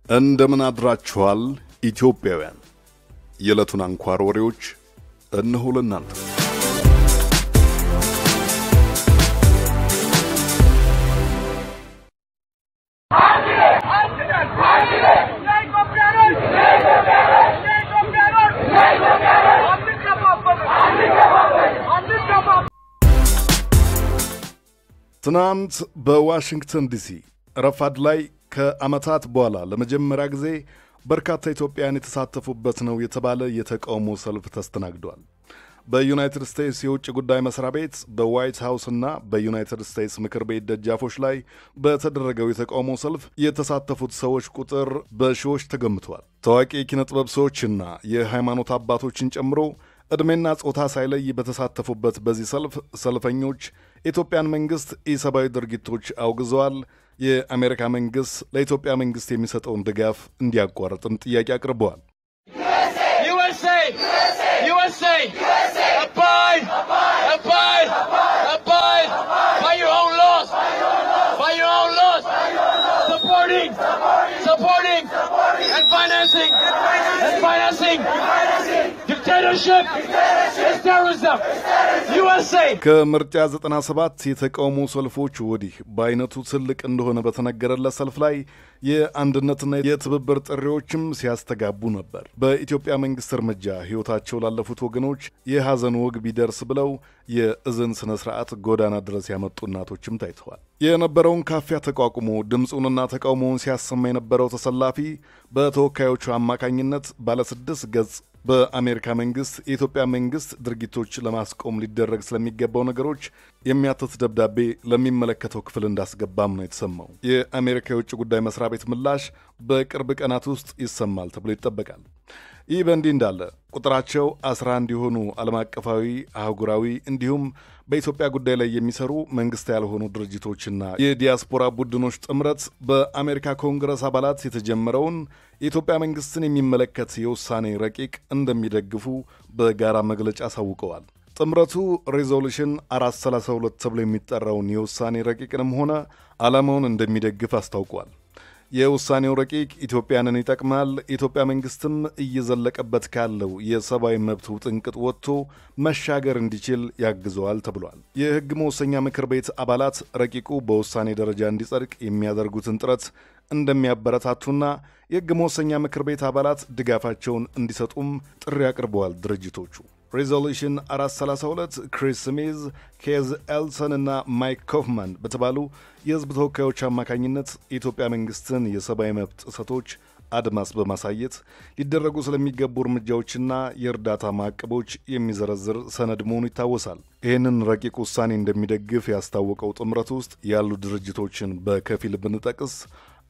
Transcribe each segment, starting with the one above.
እንደምን አድራችኋል ኢትዮጵያውያን የዕለቱን አንኳር ወሬዎች እነሆ ለእናንተ። ትናንት በዋሽንግተን ዲሲ ረፋድ ላይ ከዓመታት በኋላ ለመጀመሪያ ጊዜ በርካታ ኢትዮጵያውያን የተሳተፉበት ነው የተባለ የተቃውሞ ሰልፍ ተስተናግዷል። በዩናይትድ ስቴትስ የውጭ ጉዳይ መስሪያ ቤት በዋይት ሃውስ እና በዩናይትድ ስቴትስ ምክር ቤት ደጃፎች ላይ በተደረገው የተቃውሞ ሰልፍ የተሳተፉት ሰዎች ቁጥር በሺዎች ተገምቷል። ታዋቂ ኪነጥበብ ሰዎችና የሃይማኖት አባቶችን ጨምሮ ዕድሜና ጾታ ሳይለይ በተሳተፉበት በዚህ ሰልፍ ሰልፈኞች የኢትዮጵያን መንግስት ኢሰብአዊ ድርጊቶች አውግዘዋል። የአሜሪካ መንግስት ለኢትዮጵያ መንግስት የሚሰጠውን ድጋፍ እንዲያቋርጥም ጥያቄ አቅርበዋል። ከምርጫ 97 የተቃውሞ ሰልፎች ወዲህ በአይነቱ ትልቅ እንደሆነ በተነገረለት ሰልፍ ላይ የአንድነትና የትብብር ጥሪዎችም ሲያስተጋቡ ነበር። በኢትዮጵያ መንግስት እርምጃ ሕይወታቸው ላለፉት ወገኖች የሐዘን ወግ ቢደርስ ብለው የእዝን ስነ ስርዓት ጎዳና ድረስ ያመጡ እናቶችም ታይተዋል። የነበረውን ካፊያ ተቋቁሞ ድምፁንና ተቃውሞውን ሲያሰማ የነበረው ተሰላፊ በተወካዮቹ አማካኝነት ባለ 6 ገጽ በአሜሪካ መንግስት የኢትዮጵያ መንግስት ድርጊቶች ለማስቆም ሊደረግ ስለሚገባው ነገሮች የሚያትት ደብዳቤ ለሚመለከተው ክፍል እንዳስገባም ነው የተሰማው። የአሜሪካ የውጭ ጉዳይ መስሪያ ቤት ምላሽ በቅርብ ቀናት ውስጥ ይሰማል ተብሎ ይጠበቃል። ይህ በእንዲህ እንዳለ ቁጥራቸው 11 የሆኑ ዓለም አቀፋዊ፣ አህጉራዊ እንዲሁም በኢትዮጵያ ጉዳይ ላይ የሚሰሩ መንግስት ያልሆኑ ድርጅቶችና የዲያስፖራ ቡድኖች ጥምረት በአሜሪካ ኮንግረስ አባላት የተጀመረውን የኢትዮጵያ መንግስትን የሚመለከት የውሳኔ ረቂቅ እንደሚደግፉ በጋራ መግለጫ አሳውቀዋል። ጥምረቱ ሬዞሉሽን 432 ተብሎ የሚጠራውን የውሳኔ ረቂቅንም ሆነ ዓላማውን እንደሚደግፍ አስታውቋል። የውሳኔው ረቂቅ ኢትዮጵያንን ይጠቅማል፣ የኢትዮጵያ መንግስትም እየዘለቀበት ካለው የሰብአዊ መብት ውጥንቅጥ ወጥቶ መሻገር እንዲችል ያግዘዋል ተብሏል። የሕግ መወሰኛ ምክር ቤት አባላት ረቂቁ በውሳኔ ደረጃ እንዲጸድቅ የሚያደርጉትን ጥረት እንደሚያበረታቱና የሕግ መወሰኛ ምክር ቤት አባላት ድጋፋቸውን እንዲሰጡም ጥሪ አቅርበዋል። ድርጅቶቹ ሬዞሉሽን 432 ክሪስ ስሚዝ፣ ኬዝ ኤልሰን እና ማይክ ኮፍማን በተባሉ የህዝብ ተወካዮች አማካኝነት የኢትዮጵያ መንግስትን የሰብአዊ መብት ጥሰቶች አድማስ በማሳየት ሊደረጉ ስለሚገቡ እርምጃዎችና የእርዳታ ማዕቀቦች የሚዘረዝር ሰነድ መሆኑ ይታወሳል። ይህንን ረቂቅ ውሳኔ እንደሚደግፍ ያስታወቀው ጥምረት ውስጥ ያሉ ድርጅቶችን በከፊል ብንጠቅስ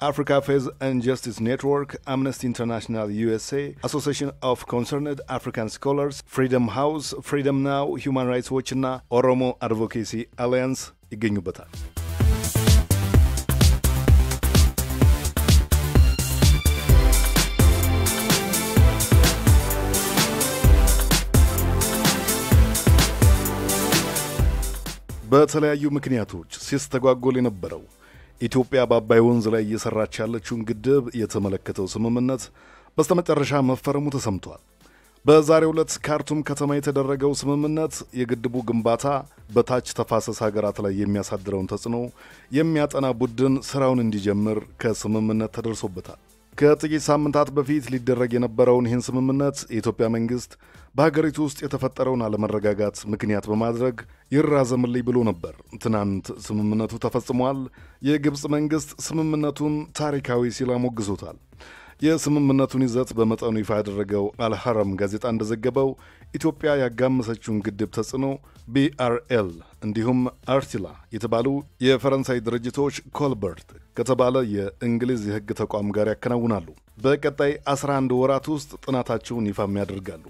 Africa Faith and Justice Network, Amnesty International USA, Association of Concerned African Scholars, Freedom House, Freedom Now, Human Rights Watch እና ኦሮሞ አድቮኬሲ አሊያንስ ይገኙበታል። በተለያዩ ምክንያቶች ሲስተጓጎል የነበረው ኢትዮጵያ በአባይ ወንዝ ላይ እየሰራች ያለችውን ግድብ የተመለከተው ስምምነት በስተመጨረሻ መፈረሙ ተሰምቷል። በዛሬው ዕለት ካርቱም ከተማ የተደረገው ስምምነት የግድቡ ግንባታ በታች ተፋሰስ ሀገራት ላይ የሚያሳድረውን ተጽዕኖ የሚያጠና ቡድን ስራውን እንዲጀምር ከስምምነት ተደርሶበታል። ከጥቂት ሳምንታት በፊት ሊደረግ የነበረውን ይህን ስምምነት የኢትዮጵያ መንግስት በሀገሪቱ ውስጥ የተፈጠረውን አለመረጋጋት ምክንያት በማድረግ ይራዘምልኝ ብሎ ነበር። ትናንት ስምምነቱ ተፈጽሟል። የግብፅ መንግስት ስምምነቱን ታሪካዊ ሲል አሞግሶታል። የስምምነቱን ይዘት በመጠኑ ይፋ ያደረገው አልሐረም ጋዜጣ እንደዘገበው ኢትዮጵያ ያጋመሰችውን ግድብ ተጽዕኖ BRL እንዲሁም አርቲላ የተባሉ የፈረንሳይ ድርጅቶች ኮልበርት ከተባለ የእንግሊዝ የሕግ ተቋም ጋር ያከናውናሉ። በቀጣይ 11 ወራት ውስጥ ጥናታቸውን ይፋም ያደርጋሉ።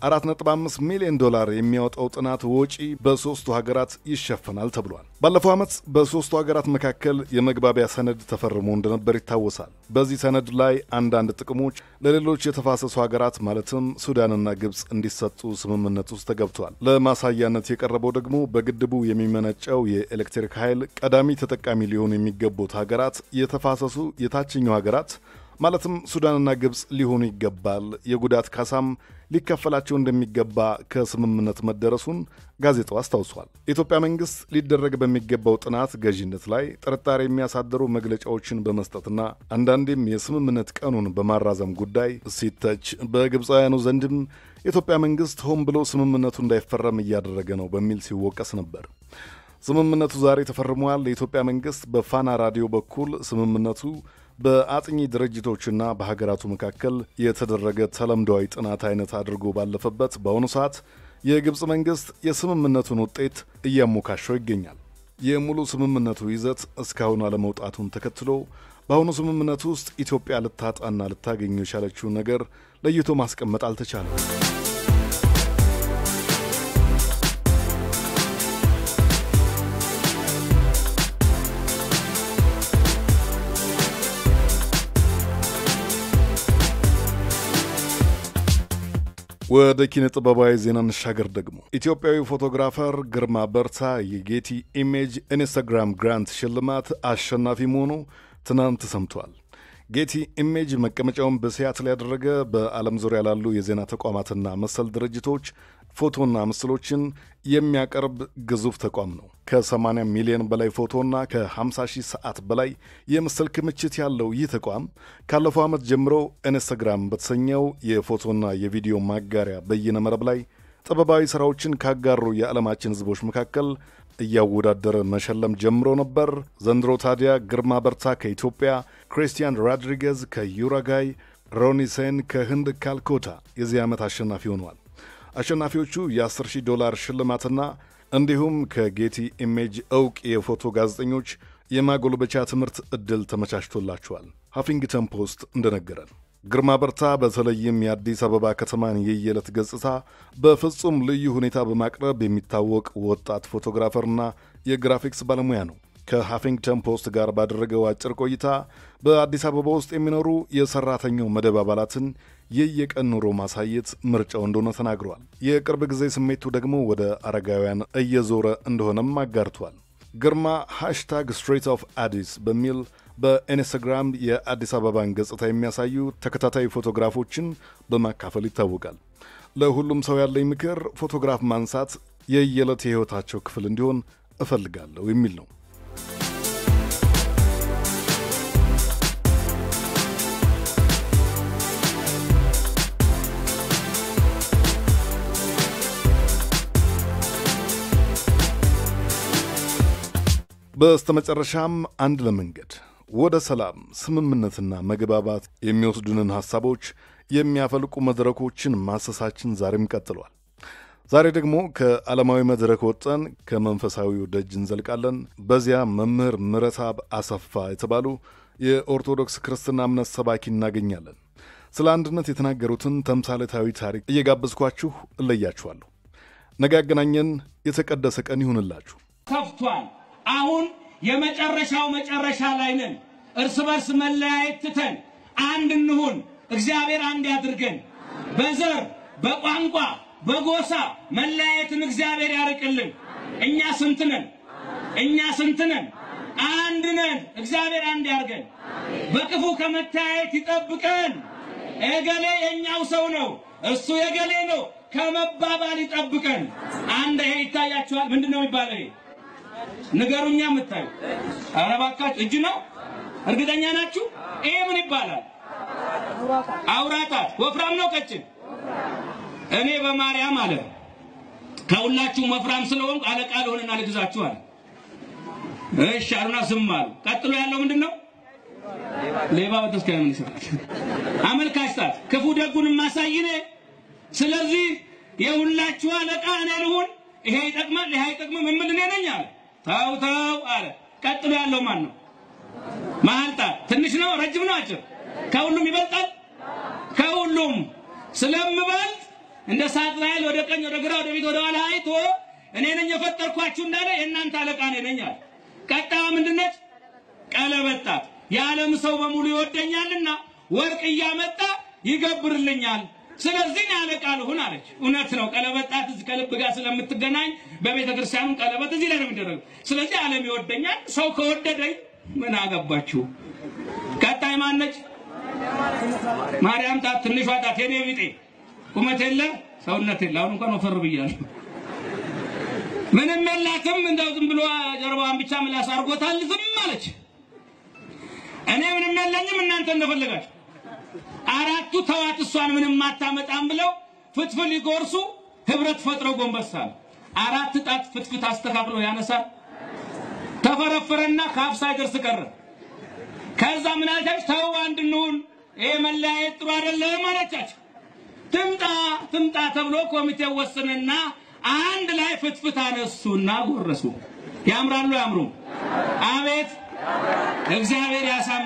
$4.5 ሚሊዮን የሚያወጣው ጥናት ወጪ በሶስቱ ሀገራት ይሸፈናል ተብሏል። ባለፈው ዓመት በሶስቱ ሀገራት መካከል የመግባቢያ ሰነድ ተፈርሞ እንደነበር ይታወሳል። በዚህ ሰነድ ላይ አንዳንድ ጥቅሞች ለሌሎች የተፋሰሱ ሀገራት ማለትም ሱዳንና ግብፅ እንዲሰጡ ስምምነት ውስጥ ተገብቷል። ለማሳያነት የቀረበው ደግሞ በግድቡ የሚመነጨው የኤሌክትሪክ ኃይል ቀዳሚ ተጠቃሚ ሊሆኑ የሚገቡት ሀገራት የተፋሰሱ የታችኛው ሀገራት ማለትም ሱዳንና ግብጽ ሊሆኑ ይገባል፣ የጉዳት ካሳም ሊከፈላቸው እንደሚገባ ከስምምነት መደረሱን ጋዜጣው አስታውሷል። የኢትዮጵያ መንግስት ሊደረግ በሚገባው ጥናት ገዢነት ላይ ጥርጣሬ የሚያሳድሩ መግለጫዎችን በመስጠትና አንዳንዴም የስምምነት ቀኑን በማራዘም ጉዳይ ሲተች፣ በግብፃውያኑ ዘንድም የኢትዮጵያ መንግስት ሆን ብሎ ስምምነቱ እንዳይፈረም እያደረገ ነው በሚል ሲወቀስ ነበር። ስምምነቱ ዛሬ ተፈርሟል። የኢትዮጵያ መንግስት በፋና ራዲዮ በኩል ስምምነቱ በአጥኚ ድርጅቶችና በሀገራቱ መካከል የተደረገ ተለምዷዊ ጥናት አይነት አድርጎ ባለፈበት በአሁኑ ሰዓት የግብጽ መንግስት የስምምነቱን ውጤት እያሞካሸው ይገኛል። የሙሉ ስምምነቱ ይዘት እስካሁን አለመውጣቱን ተከትሎ በአሁኑ ስምምነቱ ውስጥ ኢትዮጵያ ልታጣና ልታገኙ የቻለችው ነገር ለይቶ ማስቀመጥ አልተቻለም። ወደ ኪነ ጥበባዊ ዜና እንሻገር። ደግሞ ኢትዮጵያዊ ፎቶግራፈር ግርማ በርታ የጌቲ ኢሜጅ ኢንስታግራም ግራንት ሽልማት አሸናፊ መሆኑ ትናንት ሰምቷል። ጌቲ ኢሜጅ መቀመጫውን በሲያትል ያደረገ በዓለም ዙሪያ ላሉ የዜና ተቋማትና መሰል ድርጅቶች ፎቶና ምስሎችን የሚያቀርብ ግዙፍ ተቋም ነው። ከ80 ሚሊዮን በላይ ፎቶና ከ50,000 ሰዓት በላይ የምስል ክምችት ያለው ይህ ተቋም ካለፈው ዓመት ጀምሮ ኢንስታግራም በተሰኘው የፎቶና የቪዲዮ ማጋሪያ በይነ መረብ ላይ ጥበባዊ ሥራዎችን ካጋሩ የዓለማችን ሕዝቦች መካከል እያወዳደረ መሸለም ጀምሮ ነበር። ዘንድሮ ታዲያ ግርማ በርታ ከኢትዮጵያ፣ ክሪስቲያን ሮድሪጌዝ ከዩራጋይ፣ ሮኒ ሴን ከህንድ ካልኮታ የዚህ ዓመት አሸናፊ ሆነዋል። አሸናፊዎቹ $10,000 ሽልማትና እንዲሁም ከጌቲ ኢሜጅ ዕውቅ የፎቶ ጋዜጠኞች የማጎልበቻ ትምህርት ዕድል ተመቻችቶላቸዋል። ሃፊንግተን ፖስት እንደነገረን ግርማ በርታ በተለይም የአዲስ አበባ ከተማን የየዕለት ገጽታ በፍጹም ልዩ ሁኔታ በማቅረብ የሚታወቅ ወጣት ፎቶግራፈርና የግራፊክስ ባለሙያ ነው። ከሃፊንግተን ፖስት ጋር ባደረገው አጭር ቆይታ በአዲስ አበባ ውስጥ የሚኖሩ የሰራተኛው መደብ አባላትን የየቀን ኑሮ ማሳየት ምርጫው እንደሆነ ተናግሯል። የቅርብ ጊዜ ስሜቱ ደግሞ ወደ አረጋውያን እየዞረ እንደሆነም አጋርቷል። ግርማ #Street of Addis በሚል በኢንስታግራም የአዲስ አበባን ገጽታ የሚያሳዩ ተከታታይ ፎቶግራፎችን በማካፈል ይታወቃል። ለሁሉም ሰው ያለኝ ምክር ፎቶግራፍ ማንሳት የየዕለት የሕይወታቸው ክፍል እንዲሆን እፈልጋለሁ የሚል ነው። በስተመጨረሻም አንድ ለመንገድ ወደ ሰላም ስምምነትና መግባባት የሚወስዱንን ሐሳቦች የሚያፈልቁ መድረኮችን ማሰሳችን ዛሬም ቀጥሏል። ዛሬ ደግሞ ከዓለማዊ መድረክ ወጥተን ከመንፈሳዊው ደጅ እንዘልቃለን። በዚያ መምህር ምረታብ አሰፋ የተባሉ የኦርቶዶክስ ክርስትና እምነት ሰባኪ እናገኛለን። ስለ አንድነት የተናገሩትን ተምሳሌታዊ ታሪክ እየጋበዝኳችሁ እለያችኋለሁ። ነገ ያገናኘን የተቀደሰ ቀን ይሁንላችሁ። ከፍቷል። አሁን የመጨረሻው መጨረሻ ላይ ነን። እርስ በርስ መለያየት ትተን አንድ እንሁን። እግዚአብሔር አንድ ያድርገን። በዘር በቋንቋ በጎሳ መለያየትን እግዚአብሔር ያርቅልን። እኛ ስንት ነን? አንድ ነን። እግዚአብሔር አንድ ያርገን። በክፉ ከመታየት ይጠብቀን። እገሌ የኛው ሰው ነው፣ እሱ የገሌ ነው ከመባባል ይጠብቀን። አንድ ይሄ ይታያችኋል። ምንድነው የሚባለው? ንገሩኛ የምታዩ አረባካችሁ እጅ ነው። እርግጠኛ ናችሁ? ይሄ ምን ይባላል? አውራጣት። ወፍራም ነው ቀጭን? እኔ በማርያም አለ ከሁላችሁ ወፍራም ስለሆንኩ አለቃ ልሆንና ልግዛችሁ አለ። እሺ አሉና ዝም አሉ። ቀጥሎ ያለው ምንድነው? ሌባ በተስካይ ምን ይሰራል? አመልካች ጣት ክፉ ደጉን ማሳይኔ። ስለዚህ የሁላችሁ አለቃ እኔ ልሁን። ይሄ ይጠቅማል፣ ይሄ አይጠቅምም ምን እኔ ነኝ አለ። ታው አለ። ቀጥሎ ያለው ማን ነው? ማልታ። ትንሽ ነው ረጅም ነው አጭር? ከሁሉም ይበልጣል? ከሁሉም ስለምበልጥ እንደ ሳጥናኤል ወደ ቀኝ ወደ ግራ ወደ ፊት ወደ ኋላ አይቶ እኔ ነኝ የፈጠርኳችሁ እንዳለ የእናንተ አለቃ እኔ ነኝ አለ። ቀጣዩ ምንድነች? ቀለበጣት። የዓለም ሰው በሙሉ ይወደኛልና ወርቅ እያመጣ ይገብርልኛል። ስለዚህ አለቃ ልሁን አለች። እውነት ነው። ቀለበጣት እዚህ ከልብ ጋር ስለምትገናኝ በቤተ ክርስቲያኑ ቀለበት እዚህ ላይ ነው የሚደረገው። ስለዚህ ዓለም ይወደኛል። ሰው ከወደደኝ ምን አገባችሁ? ቀጣይ ማነች? ማርያም ጣት ትንሿ ጣት የኔ ቢጤ ቁመት የለ ሰውነት የለ አሁን እንኳን ወፈር ብያለሁ ምንም የላትም እንደው ዝም ብሎ ጀርባዋን ብቻ ምላስ አርጎታል ዝም አለች እኔ ምንም የለኝም እናንተ እንደፈለጋችሁ አራቱ ተዋት እሷን ምንም ማታመጣም ብለው ፍትፍል ይጎርሱ ህብረት ፈጥረው ጎንበሳል አራት ጣት ፍትፍት አስተካክሎ ያነሳል ተፈረፈረና ካፍ ሳይደርስ ቀረ ከዛ ምን አለች ተው አንድኑን ይሄ መለያየት ጥሩ አይደለም አለቻች ትምጣ ተብሎ ኮሚቴው ወሰነና አንድ ላይ ፍትፍት አነሱና ጎረሱ ያምራሉ ያምሩ አቤት እግዚአብሔር ያሳም